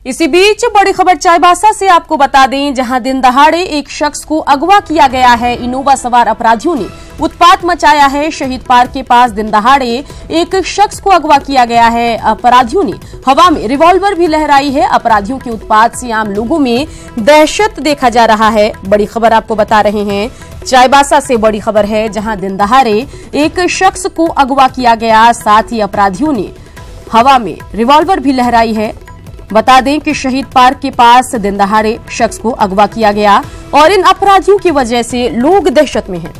इसी बीच बड़ी खबर चाईबासा से आपको बता दें, जहां दिन दहाड़े एक शख्स को अगवा किया गया है। इनोवा सवार अपराधियों ने उत्पात मचाया है। शहीद पार्क के पास दिन दहाड़े एक शख्स को अगवा किया गया है। अपराधियों ने हवा में रिवॉल्वर भी लहराई है। अपराधियों के उत्पात से आम लोगों में दहशत देखा जा रहा है। बड़ी खबर आपको बता रहे हैं, चाईबासा से बड़ी खबर है, जहां दिन दहाड़े एक शख्स को अगवा किया गया। साथ ही अपराधियों ने हवा में रिवॉल्वर भी लहराई है। बता दें कि शहीद पार्क के पास दिन दहाड़े शख्स को अगवा किया गया और इन अपराधियों की वजह से लोग दहशत में हैं।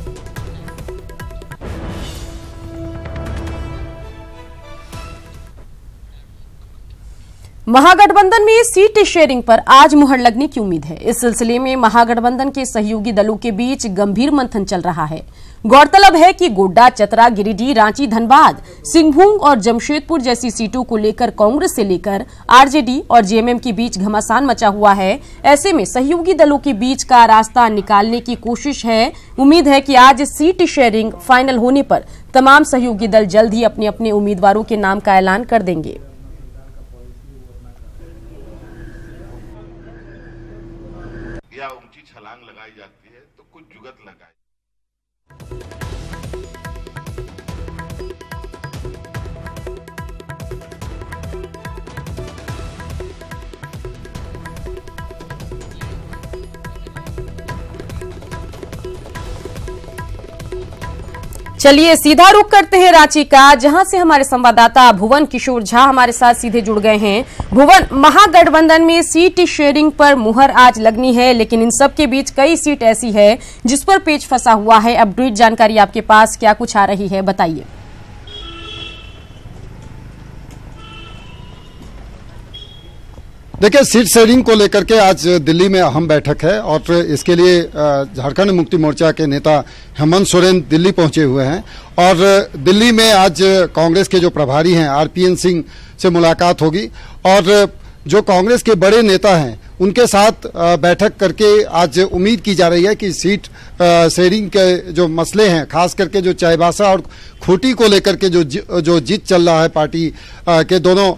महागठबंधन में सीट शेयरिंग पर आज मुहर लगने की उम्मीद है। इस सिलसिले में महागठबंधन के सहयोगी दलों के बीच गंभीर मंथन चल रहा है। गौरतलब है कि गोड्डा, चतरा, गिरिडीह, रांची, धनबाद, सिंहभूम और जमशेदपुर जैसी सीटों को लेकर कांग्रेस से लेकर आरजेडी और जेएमएम के बीच घमासान मचा हुआ है। ऐसे में सहयोगी दलों के बीच का रास्ता निकालने की कोशिश है। उम्मीद है कि आज सीट शेयरिंग फाइनल होने पर तमाम सहयोगी दल जल्द ही अपने अपने उम्मीदवारों के नाम का ऐलान कर देंगे। या ऊंची छलांग लगाई जाती है तो कुछ जुगत लगाई। चलिए सीधा रुख करते हैं रांची का, जहां से हमारे संवाददाता भुवन किशोर झा हमारे साथ सीधे जुड़ गए हैं। भुवन, महागठबंधन में सीट शेयरिंग पर मुहर आज लगनी है, लेकिन इन सब के बीच कई सीट ऐसी है जिस पर पेच फंसा हुआ है। अपडेट जानकारी आपके पास क्या कुछ आ रही है, बताइए। देखिए, सीट शेयरिंग को लेकर के आज दिल्ली में अहम बैठक है और इसके लिए झारखंड मुक्ति मोर्चा के नेता हेमंत सोरेन दिल्ली पहुंचे हुए हैं और दिल्ली में आज कांग्रेस के जो प्रभारी हैं आरपीएन सिंह से मुलाकात होगी और जो कांग्रेस के बड़े नेता हैं उनके साथ बैठक करके आज उम्मीद की जा रही है कि सीट शेयरिंग के जो मसले हैं, खास करके जो चाईबासा और खूंटी को लेकर के जो जिद चल रहा है पार्टी के दोनों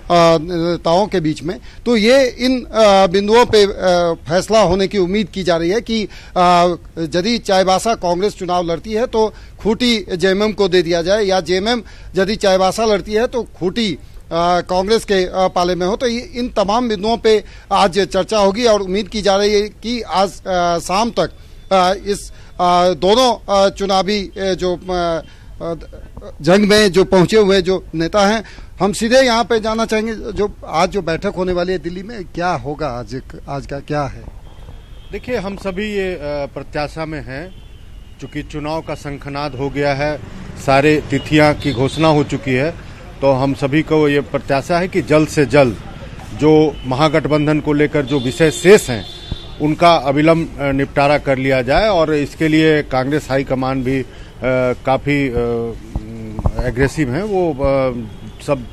नेताओं के बीच में, तो ये इन बिंदुओं पे फैसला होने की उम्मीद की जा रही है कि यदि चाईबासा कांग्रेस चुनाव लड़ती है तो खूंटी जेएमएम को दे दिया जाए, या जेएमएम यदि चाईबासा लड़ती है तो खूंटी कांग्रेस के पाले में हो। तो इन तमाम बिंदुओं पे आज चर्चा होगी और उम्मीद की जा रही है कि आज शाम तक इस दोनों चुनावी जो जंग में जो पहुंचे हुए जो नेता हैं, हम सीधे यहाँ पे जाना चाहेंगे जो आज जो बैठक होने वाली है दिल्ली में, क्या होगा आज का क्या है। देखिए, हम सभी ये प्रत्याशा में हैं, चूंकि चुनाव का शंखनाद हो गया है, सारे तिथियां की घोषणा हो चुकी है, तो हम सभी को ये प्रत्याशा है कि जल्द से जल्द जो महागठबंधन को लेकर जो विषय शेष हैं उनका अविलंब निपटारा कर लिया जाए। और इसके लिए कांग्रेस हाईकमान भी काफ़ी एग्रेसिव हैं। वो सब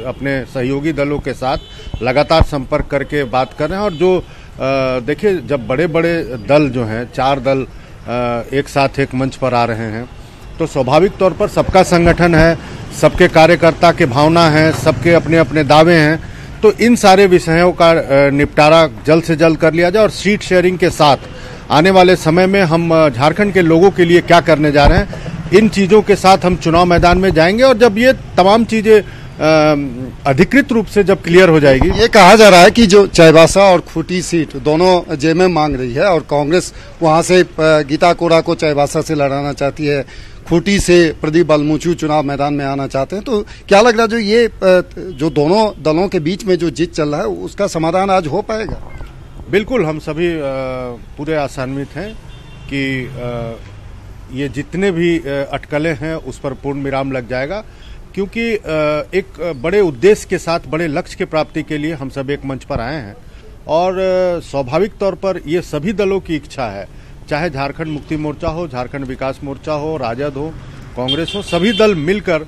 अपने सहयोगी दलों के साथ लगातार संपर्क करके बात कर रहे हैं। और जो देखिए, जब बड़े बड़े दल जो हैं, 4 दल एक साथ एक मंच पर आ रहे हैं, तो स्वाभाविक तौर पर सबका संगठन है, सबके कार्यकर्ता के भावना है, सबके अपने अपने दावे हैं। तो इन सारे विषयों का निपटारा जल्द से जल्द कर लिया जाए और सीट शेयरिंग के साथ आने वाले समय में हम झारखंड के लोगों के लिए क्या करने जा रहे हैं, इन चीज़ों के साथ हम चुनाव मैदान में जाएंगे। और जब ये तमाम चीज़ें अधिकृत रूप से जब क्लियर हो जाएगी। ये कहा जा रहा है कि जो चाईबासा और खूंटी सीट दोनों जेएमएम मांग रही है और कांग्रेस वहां से गीता कोड़ा को चाईबासा से लड़ाना चाहती है, खूंटी से प्रदीप बलमुचू चुनाव मैदान में आना चाहते हैं। तो क्या लग रहा है, जो ये जो दोनों दलों के बीच में जो जिद चल रहा है उसका समाधान आज हो पाएगा? बिल्कुल, हम सभी पूरे आशान्वित हैं कि ये जितने भी अटकलें हैं उस पर पूर्ण विराम लग जाएगा, क्योंकि एक बड़े उद्देश्य के साथ, बड़े लक्ष्य की प्राप्ति के लिए हम सब एक मंच पर आए हैं। और स्वाभाविक तौर पर ये सभी दलों की इच्छा है, चाहे झारखंड मुक्ति मोर्चा हो, झारखंड विकास मोर्चा हो, राजद हो, कांग्रेस हो, सभी दल मिलकर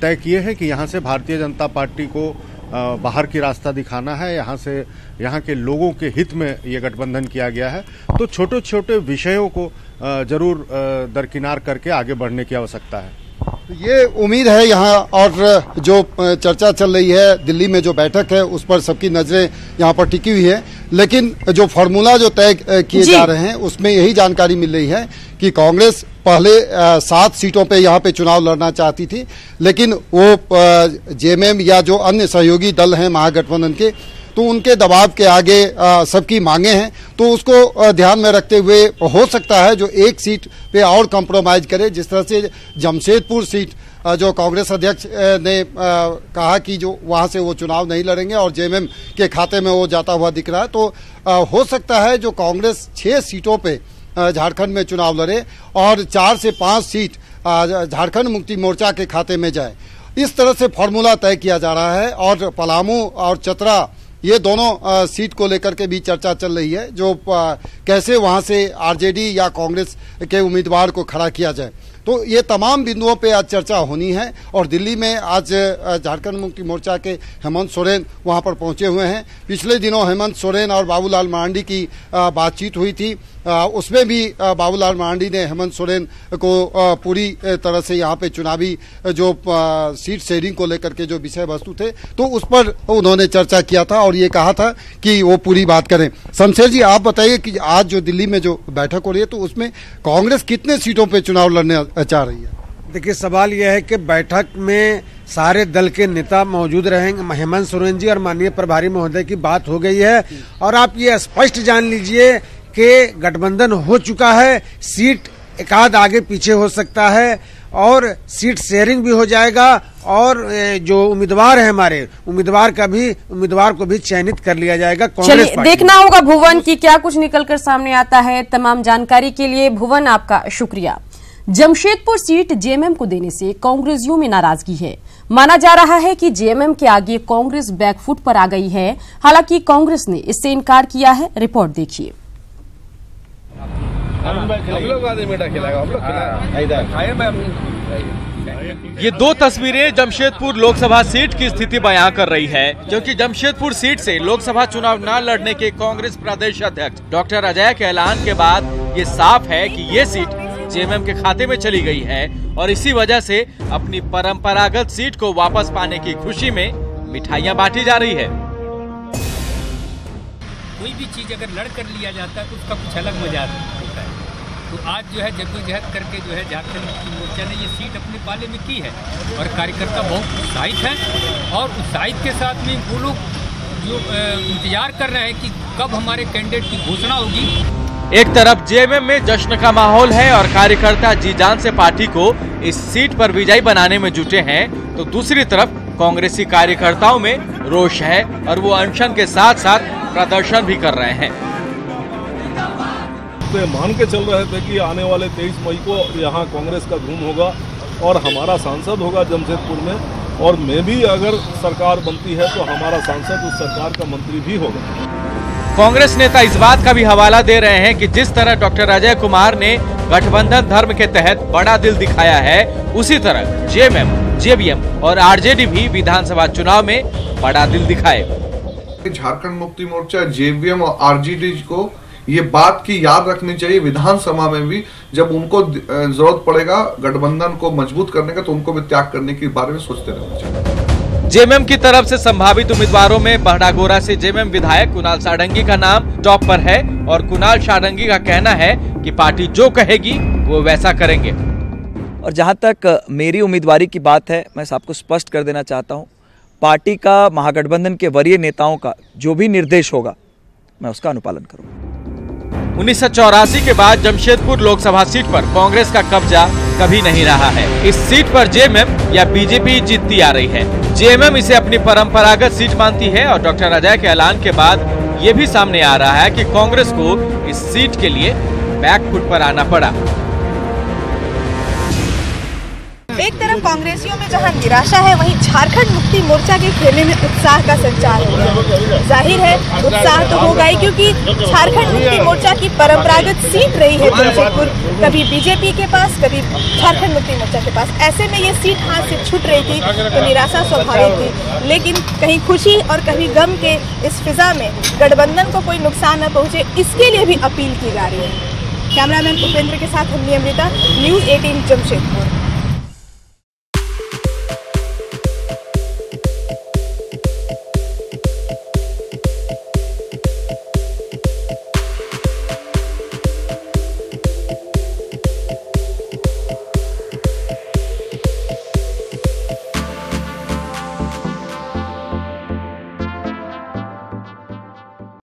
तय किए हैं कि यहाँ से भारतीय जनता पार्टी को बाहर की रास्ता दिखाना है। यहाँ से, यहाँ के लोगों के हित में ये गठबंधन किया गया है। तो छोटे छोटे विषयों को जरूर दरकिनार करके आगे बढ़ने की आवश्यकता है। ये उम्मीद है यहाँ, और जो चर्चा चल रही है दिल्ली में जो बैठक है उस पर सबकी नजरें यहाँ पर टिकी हुई है, लेकिन जो फॉर्मूला जो तय किए जा रहे हैं उसमें यही जानकारी मिल रही है कि कांग्रेस पहले 7 सीटों पे यहाँ पे चुनाव लड़ना चाहती थी, लेकिन वो जेएमएम या जो अन्य सहयोगी दल हैं महागठबंधन के, तो उनके दबाव के आगे सबकी मांगे हैं, तो उसको ध्यान में रखते हुए हो सकता है जो एक सीट पे और कंप्रोमाइज करे। जिस तरह से जमशेदपुर सीट जो कांग्रेस अध्यक्ष ने कहा कि जो वहां से वो चुनाव नहीं लड़ेंगे और जेएमएम के खाते में वो जाता हुआ दिख रहा है, तो हो सकता है जो कांग्रेस 6 सीटों पे झारखंड में चुनाव लड़े और 4 से 5 सीट झारखंड मुक्ति मोर्चा के खाते में जाए। इस तरह से फॉर्मूला तय किया जा रहा है और पलामू और चतरा ये दोनों सीट को लेकर के भी चर्चा चल रही है, जो कैसे वहां से आरजेडी या कांग्रेस के उम्मीदवार को खड़ा किया जाए। तो ये तमाम बिंदुओं पे आज चर्चा होनी है और दिल्ली में आज झारखंड मुक्ति मोर्चा के हेमंत सोरेन वहां पर पहुंचे हुए हैं। पिछले दिनों हेमंत सोरेन और बाबूलाल मरांडी की बातचीत हुई थी, उसमें भी बाबूलाल मरांडी ने हेमंत सोरेन को पूरी तरह से यहाँ पे चुनावी जो सीट शेयरिंग को लेकर के जो विषय वस्तु थे तो उस पर उन्होंने चर्चा किया था और ये कहा था कि वो पूरी बात करें। शमशेर जी, आप बताइए कि आज जो दिल्ली में जो बैठक हो रही है तो उसमें कांग्रेस कितने सीटों पे चुनाव लड़ने चाह रही है? देखिए, सवाल यह है कि बैठक में सारे दल के नेता मौजूद रहेंगे। हेमंत सोरेन जी और माननीय प्रभारी महोदय की बात हो गई है और आप ये स्पष्ट जान लीजिए कि गठबंधन हो चुका है, सीट एकाध आगे पीछे हो सकता है और सीट शेयरिंग भी हो जाएगा और जो उम्मीदवार है हमारे उम्मीदवार को भी चयनित कर लिया जाएगा। चलिए देखना होगा भुवन की क्या कुछ निकलकर सामने आता है। तमाम जानकारी के लिए भुवन आपका शुक्रिया। जमशेदपुर सीट जेएमएम को देने से कांग्रेसियों में नाराजगी है। माना जा रहा है कि जेएमएम के आगे कांग्रेस बैकफुट पर आ गई है। हालांकि कांग्रेस ने इससे इनकार किया है। रिपोर्ट देखिए। ये 2 तस्वीरें जमशेदपुर लोकसभा सीट की स्थिति बयां कर रही है, क्योंकि जमशेदपुर सीट से लोकसभा चुनाव न लड़ने के कांग्रेस प्रदेश अध्यक्ष डॉक्टर अजय के ऐलान के बाद ये साफ है कि ये सीट जेएमएम के खाते में चली गई है और इसी वजह से अपनी परंपरागत सीट को वापस पाने की खुशी में मिठाइयां बांटी जा रही है। कोई भी चीज अगर लड़ कर लिया जाता है तो उसका कुछ अलग मजा होता है। तो आज जो है जद्दोजहद करके जो है झारखंड मुक्ति मोर्चा ने ये सीट अपने पाले में की है और कार्यकर्ता बहुत उत्साहित हैं और उत्साहित के साथ में वो लोग जो इंतजार कर रहे हैं कि कब हमारे कैंडिडेट की घोषणा होगी। एक तरफ जेएमएम में जश्न का माहौल है और कार्यकर्ता जी जान से पार्टी को इस सीट पर विजयी बनाने में जुटे हैं, तो दूसरी तरफ कांग्रेसी कार्यकर्ताओं में रोष है और वो अनशन के साथ साथ प्रदर्शन भी कर रहे हैं। तो मान के चल रहे थे कि आने वाले 23 मई को यहाँ कांग्रेस का धूम होगा और हमारा सांसद होगा जमशेदपुर में, और मैं भी अगर सरकार बनती है तो हमारा सांसद उस सरकार का मंत्री भी होगा। कांग्रेस नेता इस बात का भी हवाला दे रहे हैं कि जिस तरह डॉक्टर अजय कुमार ने गठबंधन धर्म के तहत बड़ा दिल दिखाया है, उसी तरह जेएमएम, जेवीएम और आरजेडी भी विधानसभा चुनाव में बड़ा दिल दिखाए। झारखंड मुक्ति मोर्चा, जेवीएम और आरजेडी को ये बात की याद रखनी चाहिए विधानसभा में भी, जब उनको जरूरत पड़ेगा गठबंधन को मजबूत करने का तो उनको भी त्याग करने के बारे में सोचते रहना चाहिए। जेएमएम की तरफ से संभावित उम्मीदवारों में बहड़ागोरा से जेएमएम विधायक कुणाल सारंगी का नाम टॉप पर है और कुणाल सारंगी का कहना है कि पार्टी जो कहेगी वो वैसा करेंगे। और जहां तक मेरी उम्मीदवारी की बात है, मैं आपको स्पष्ट कर देना चाहता हूं, पार्टी का, महागठबंधन के वरीय नेताओं का जो भी निर्देश होगा मैं उसका अनुपालन करूंगा। 1984 के बाद जमशेदपुर लोकसभा सीट पर कांग्रेस का कब्जा कभी नहीं रहा है। इस सीट पर जेएमएम या बीजेपी जीतती आ रही है। जेएमएम इसे अपनी परंपरागत सीट मानती है और डॉक्टर अजय के ऐलान के बाद ये भी सामने आ रहा है कि कांग्रेस को इस सीट के लिए बैकफुट पर आना पड़ा। एक तरफ कांग्रेसियों में जहां निराशा है, वहीं झारखंड मुक्ति मोर्चा के खेमे में उत्साह का संचार हो गया। जाहिर है उत्साह तो होगा ही, क्योंकि झारखंड मुक्ति मोर्चा की परंपरागत सीट रही है जमशेदपुर, कभी बीजेपी के पास, कभी झारखंड मुक्ति मोर्चा के पास। ऐसे में ये सीट हाथ से छूट रही थी तो निराशा स्वाभाविक थी, लेकिन कहीं खुशी और कहीं गम के इस फिजा में गठबंधन को कोई नुकसान न पहुँचे, इसके लिए भी अपील की जा रही है। कैमरामैन उपेंद्र के साथ हम अमृता, न्यूज़ 18 जमशेदपुर।